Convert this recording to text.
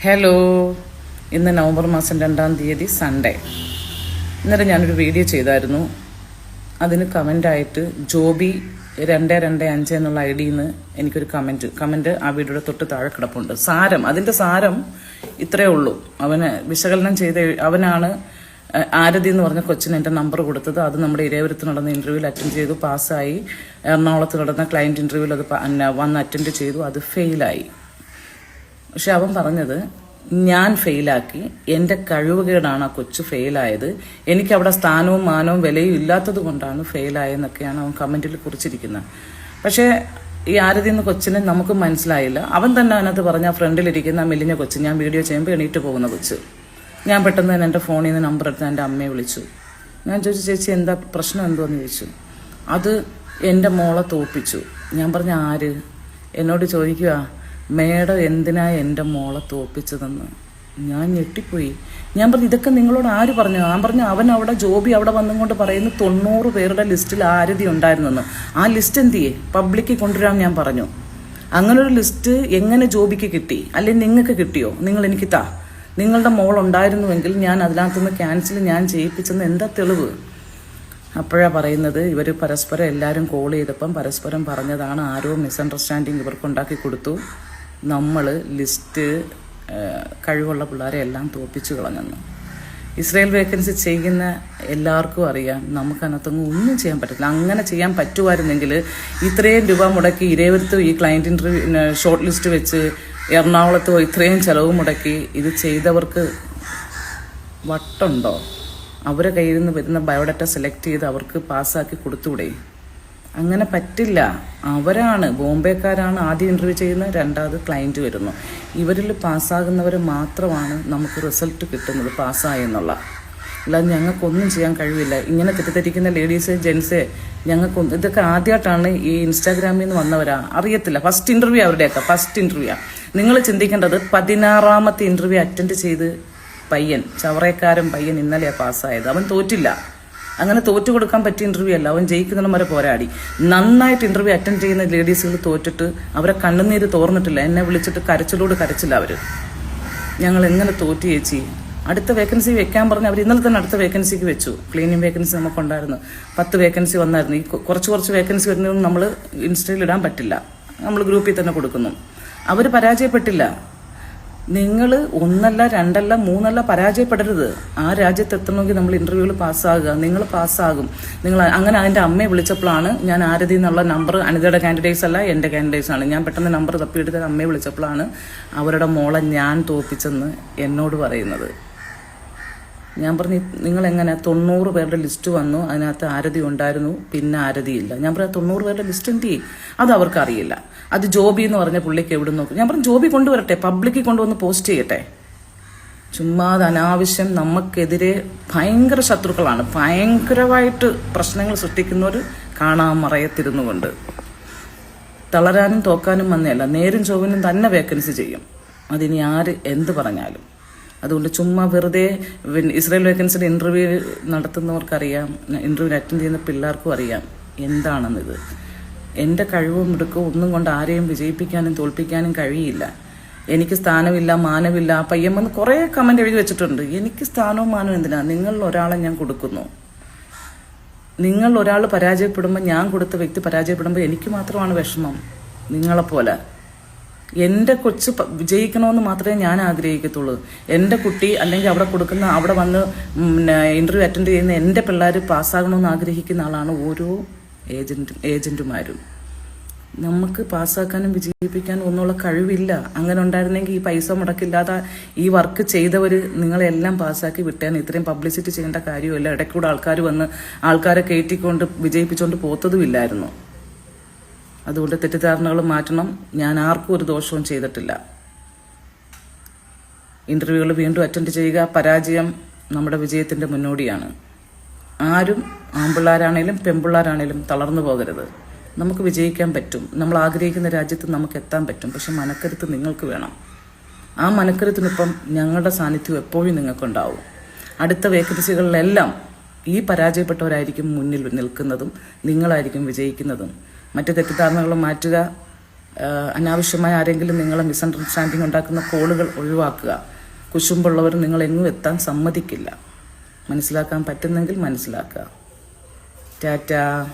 Hello, ഇന്ന് November മാസം 2-ാം തീയതി സൺഡേ. ഇന്നലെ ഞാനൊരു വീഡിയോ ചെയ്തായിരുന്നു. അതിന് കമൻ്റായിട്ട് ജോബി 225 എന്നുള്ള ഐഡിയിൽ നിന്ന് എനിക്കൊരു കമൻറ്റ് ആ വീഡിയോയുടെ തൊട്ട് താഴെ കിടപ്പുണ്ട്. അതിൻ്റെ സാരം ഇത്രയേ ഉള്ളൂ. അവന് വിശകലനം അവനാണ് ആരതി എന്ന് പറഞ്ഞ കൊച്ചിന് എൻ്റെ നമ്പർ കൊടുത്തത്. അത് നമ്മുടെ ഇരേപുരത്ത് നടന്ന ഇൻ്റർവ്യൂവിൽ അറ്റൻഡ് ചെയ്തു, പാസ്സായി. എറണാകുളത്ത് നടന്ന ക്ലയൻറ്റ് ഇൻ്റർവ്യൂവിൽ അത് വന്ന് അറ്റൻഡ് ചെയ്തു, അത് ഫെയിലായി. പക്ഷെ അവൻ പറഞ്ഞത് ഞാൻ ഫെയിലാക്കി, എൻ്റെ കഴിവുകേടാണ് ആ കൊച്ചു ഫെയിലായത്, എനിക്കവിടെ സ്ഥാനവും മാനവും വിലയും ഇല്ലാത്തത് കൊണ്ടാണ് ഫെയിലായെന്നൊക്കെയാണ് അവൻ കമൻറ്റിൽ കുറിച്ചിരിക്കുന്നത്. പക്ഷേ ഈ ആരതി എന്ന കൊച്ചിനെ നമുക്ക് മനസ്സിലായില്ല. അവൻ തന്നെ അതിനകത്ത് പറഞ്ഞ ഫ്രണ്ടിലിരിക്കുന്ന മെലിഞ്ഞ കൊച്ച്, ഞാൻ വീഡിയോ ചെയ്യുമ്പോൾ എണീറ്റ് പോകുന്ന കൊച്ച്. ഞാൻ പെട്ടെന്ന് തന്നെ എൻ്റെ ഫോണിൽ നിന്ന് നമ്പർ എടുത്ത് എൻ്റെ അമ്മയെ വിളിച്ചു. ഞാൻ ചോദിച്ചു, ചേച്ചി എന്താ പ്രശ്നം എന്തോന്ന് ചോദിച്ചു. അത് എൻ്റെ മോളെ തോൽപ്പിച്ചു. ഞാൻ പറഞ്ഞ ആര്? എന്നോട് ചോദിക്കുക, മേഡം എന്തിനാ എൻ്റെ മോളെ തോൽപ്പിച്ചതെന്ന്. ഞാൻ ഞെട്ടിപ്പോയി. ഞാൻ പറഞ്ഞു, ഇതൊക്കെ നിങ്ങളോട് ആര് പറഞ്ഞു? ഞാൻ പറഞ്ഞു, ജോബി അവിടെ വന്നുകൊണ്ട് പറയുന്നു 90 പേരുടെ ലിസ്റ്റിൽ ആരതി ഉണ്ടായിരുന്നെന്ന്. ആ ലിസ്റ്റ് എന്തിയേ പബ്ലിക്ക് കൊണ്ടുവരാൻ ഞാൻ പറഞ്ഞു. അങ്ങനൊരു ലിസ്റ്റ് എങ്ങനെ ജോബിക്ക് കിട്ടി? അല്ലെങ്കിൽ നിങ്ങൾക്ക് കിട്ടിയോ? നിങ്ങൾ എനിക്ക് നിങ്ങളുടെ മോൾ ഉണ്ടായിരുന്നുവെങ്കിൽ ഞാൻ അതിനകത്തുനിന്ന് ക്യാൻസൽ ഞാൻ ചെയ്യിപ്പിച്ചെന്ന് എന്താ തെളിവ്? അപ്പോഴാണ് പറയുന്നത്, ഇവർ പരസ്പരം എല്ലാവരും കോൾ ചെയ്തപ്പം പരസ്പരം പറഞ്ഞതാണ്, ആരോ മിസ്അണ്ടർസ്റ്റാൻഡിങ് ഇവർക്ക് ഉണ്ടാക്കി കൊടുത്തു, നമ്മൾ ലിസ്റ്റ് കഴിവുള്ള പിള്ളേരെ എല്ലാം തോൽപ്പിച്ചു കളഞ്ഞെന്ന്. ഇസ്രയേൽ വേക്കൻസി ചെയ്യുന്ന എല്ലാവർക്കും അറിയാം, നമുക്കതിനകത്തൊന്നും ഒന്നും ചെയ്യാൻ പറ്റില്ല. അങ്ങനെ ചെയ്യാൻ പറ്റുമായിരുന്നെങ്കിൽ ഇത്രയും രൂപ മുടക്കി ഇരേപുരത്ത് ഈ ക്ലയൻറ്റ് ഇൻ്റർവ്യൂ ഷോർട്ട് ലിസ്റ്റ് വെച്ച് എറണാകുളത്ത് ഇത്രയും ചിലവ് മുടക്കി ഇത് ചെയ്തവർക്ക് വട്ടുണ്ടോ? അവരെ കയ്യിൽ നിന്ന് വരുന്ന ബയോഡാറ്റ സെലക്ട് ചെയ്ത് അവർക്ക് പാസ്സാക്കി കൊടുത്തൂടെ? അങ്ങനെ പറ്റില്ല. അവരാണ് ബോംബെക്കാരാണ് ആദ്യം ഇൻ്റർവ്യൂ ചെയ്യുന്നത്, രണ്ടാമത് ക്ലയൻറ്റ് വരുന്നു. ഇവരിൽ പാസ്സാകുന്നവർ മാത്രമാണ് നമുക്ക് റിസൾട്ട് കിട്ടുന്നത് പാസ്സായെന്നുള്ള. അല്ലാതെ ഞങ്ങൾക്കൊന്നും ചെയ്യാൻ കഴിവില്ല. ഇങ്ങനെ തെറ്റിദ്ധരിക്കുന്ന ലേഡീസ് ജെൻസ് ഞങ്ങൾക്കൊന്നും, ഇതൊക്കെ ആദ്യമായിട്ടാണ് ഈ ഇൻസ്റ്റാഗ്രാമിൽ നിന്ന് വന്നവരാ, അറിയത്തില്ല. ഫസ്റ്റ് ഇൻ്റർവ്യൂ അവരുടെയൊക്കെ ഫസ്റ്റ് ഇൻ്റർവ്യൂ. നിങ്ങൾ ചിന്തിക്കേണ്ടത് 16ാമത്തെ ഇൻ്റർവ്യൂ അറ്റൻഡ് ചെയ്ത് ചവറേക്കാരൻ പയ്യൻ ഇന്നലെയാണ് പാസ്സായത്. അവൻ തോറ്റില്ല. അങ്ങനെ തോറ്റു കൊടുക്കാൻ പറ്റിയ ഇൻ്റർവ്യൂ അല്ല. അവൻ ജയിക്കുന്നതിനും വരെ പോരാടി. നന്നായിട്ട് ഇൻ്റർവ്യൂ അറ്റൻഡ് ചെയ്യുന്ന ലേഡീസുകൾ തോറ്റിട്ട് അവരെ കണ്ണുനീര് തോർന്നിട്ടില്ല. എന്നെ വിളിച്ചിട്ട് കരച്ചില്ല അവർ. ഞങ്ങൾ എങ്ങനെ തോറ്റു ചേച്ചി? അടുത്ത വേക്കൻസി വെക്കാൻ പറഞ്ഞ് അവർ ഇന്നലെ തന്നെ അടുത്ത വേക്കൻസിക്ക് വെച്ചു. Cleaning vacancy നമുക്കുണ്ടായിരുന്നു. 10 വേക്കൻസി വന്നായിരുന്നു. ഈ കുറച്ച് വേക്കൻസി വരുന്നതൊന്നും നമ്മൾ ഇൻസ്റ്റയിൽ ഇടാൻ പറ്റില്ല, നമ്മൾ ഗ്രൂപ്പിൽ തന്നെ കൊടുക്കുന്നു. അവർ പരാജയപ്പെട്ടില്ല. നിങ്ങൾ 1 അല്ല 2 അല്ല 3 അല്ല പരാജയപ്പെടരുത്. ആ രാജ്യത്ത് എത്തണമെങ്കിൽ നമ്മൾ ഇൻ്റർവ്യൂവിൽ പാസ്സാകുക. നിങ്ങൾ പാസ്സാകും. അങ്ങനെ അതിൻ്റെ അമ്മയെ വിളിച്ചപ്പോഴാണ് ഞാൻ ആരതി എന്നുള്ള നമ്പർ, അനിതയുടെ കാൻഡിഡേറ്റ്സ് അല്ല എൻ്റെ കാൻഡിഡേറ്റ്സ് ആണ്. ഞാൻ പെട്ടെന്ന് നമ്പർ തപ്പിയെടുത്ത് അമ്മയെ വിളിച്ചപ്പോഴാണ് അവരുടെ മോളെ ഞാൻ തോൽപ്പിച്ചെന്ന് എന്നോട് പറയുന്നത്. ഞാൻ പറഞ്ഞു, നിങ്ങളെങ്ങനെ 90 പേരുടെ ലിസ്റ്റ് വന്നു, അതിനകത്ത് ആരതി ഉണ്ടായിരുന്നു, പിന്നെ ആരതിയില്ല. ഞാൻ പറഞ്ഞു, 90 പേരുടെ ലിസ്റ്റ് എന്ത് ചെയ്യും? അത് അവർക്കറിയില്ല. അത് ജോബി എന്ന് പറഞ്ഞ പുള്ളിക്ക് എവിടെ നോക്കും. ഞാൻ പറഞ്ഞു, ജോബി കൊണ്ടുവരട്ടെ, പബ്ലിക്കിൽ കൊണ്ടുവന്ന് പോസ്റ്റ് ചെയ്യട്ടെ. ചുമ്മാതെ അനാവശ്യം നമുക്കെതിരെ ഭയങ്കര ശത്രുക്കളാണ്. ഭയങ്കരമായിട്ട് പ്രശ്നങ്ങൾ സൃഷ്ടിക്കുന്നവർ കാണാൻ മറയത്തിരുന്നുകൊണ്ട്. തളരാനും തോക്കാനും വന്നതല്ല, നേരും ചൊവ്വനും തന്നെ വേക്കൻസി ചെയ്യും. അതിനി ആര് എന്ത് പറഞ്ഞാലും. അതുകൊണ്ട് ചുമ്മാ വെറുതെ ഇസ്രയേൽ വേക്കൻസിയുടെ ഇൻ്റർവ്യൂ നടത്തുന്നവർക്കറിയാം, ഇൻ്റർവ്യൂ അറ്റൻഡ് ചെയ്യുന്ന പിള്ളേർക്കും അറിയാം എന്താണെന്നിത്. എൻ്റെ കഴിവും മിടുക്കും ഒന്നും കൊണ്ട് ആരെയും വിജയിപ്പിക്കാനും തോൽപ്പിക്കാനും കഴിയില്ല. എനിക്ക് സ്ഥാനമില്ല, മാനമില്ല. പയ്യൻ വന്ന് കുറേ കമൻറ്റ് എഴുതി വെച്ചിട്ടുണ്ട്. എനിക്ക് സ്ഥാനവും മാനവും എന്തിനാ? നിങ്ങൾ ഒരാളെ ഞാൻ കൊടുക്കുന്നു. നിങ്ങൾ ഒരാൾ പരാജയപ്പെടുമ്പോൾ, ഞാൻ കൊടുത്ത വ്യക്തി പരാജയപ്പെടുമ്പോൾ എനിക്ക് മാത്രമാണ് വിഷമം. നിങ്ങളെപ്പോലെ എൻ്റെ കൊച്ച് വിജയിക്കണമെന്ന് മാത്രമേ ഞാൻ ആഗ്രഹിക്കത്തുള്ളൂ. എൻ്റെ കുട്ടി അല്ലെങ്കിൽ അവിടെ വന്ന് ഇൻ്റർവ്യൂ അറ്റൻഡ് ചെയ്യുന്ന എൻ്റെ പിള്ളേർ പാസ്സാകണമെന്ന് ആഗ്രഹിക്കുന്ന ആളാണ് ഓരോ ഏജന്റുമാരും. നമുക്ക് പാസ്സാക്കാനും വിജയിപ്പിക്കാനും ഒന്നുള്ള കഴിവില്ല. അങ്ങനെ ഉണ്ടായിരുന്നെങ്കിൽ ഈ പൈസ മുടക്കില്ലാതെ ഈ വർക്ക് ചെയ്തവർ നിങ്ങളെല്ലാം പാസ്സാക്കി വിട്ടേനെ. ഇത്രയും പബ്ലിസിറ്റി ചെയ്യേണ്ട കാര്യമില്ല. ഇടയ്ക്കൂടെ ആൾക്കാർ വന്ന് ആൾക്കാരെ കയറ്റിക്കൊണ്ട് വിജയിപ്പിച്ചുകൊണ്ട് പോത്തതുമില്ലായിരുന്നു. അതുകൊണ്ട് തെറ്റിദ്ധാരണകൾ മാറ്റണം. ഞാൻ ആർക്കും ഒരു ദോഷവും ചെയ്തിട്ടില്ല. ഇൻ്റർവ്യൂകൾ വീണ്ടും അറ്റൻഡ് ചെയ്യുക. പരാജയം നമ്മുടെ വിജയത്തിൻ്റെ മുന്നോടിയാണ്. ആരും ആൺപിള്ളേരാണേലും പെൺപിള്ളേരാണേലും തളർന്നു പോകരുത്. നമുക്ക് വിജയിക്കാൻ പറ്റും. നമ്മൾ ആഗ്രഹിക്കുന്ന രാജ്യത്ത് നമുക്ക് എത്താൻ പറ്റും. പക്ഷെ മനക്കരുത്ത് നിങ്ങൾക്ക് വേണം. ആ മനക്കരുത്തിനൊപ്പം ഞങ്ങളുടെ സാന്നിധ്യം എപ്പോഴും നിങ്ങൾക്കുണ്ടാവും. അടുത്ത വേക്കൻസികളിലെല്ലാം ഈ പരാജയപ്പെട്ടവരായിരിക്കും മുന്നിൽ നിൽക്കുന്നതും നിങ്ങളായിരിക്കും വിജയിക്കുന്നതും. മറ്റ് തെറ്റിദ്ധാരണകൾ മാറ്റുക. അനാവശ്യമായ ആരെങ്കിലും നിങ്ങളെ മിസ്അണ്ടർസ്റ്റാൻഡിങ് ഉണ്ടാക്കുന്ന കോളുകൾ ഒഴിവാക്കുക. കുശുമ്പുള്ളവർ നിങ്ങളെങ്ങും എത്താൻ സമ്മതിക്കില്ല. മനസ്സിലാക്കാൻ പറ്റുന്നെങ്കിൽ മനസ്സിലാക്കുക. ടാറ്റാ.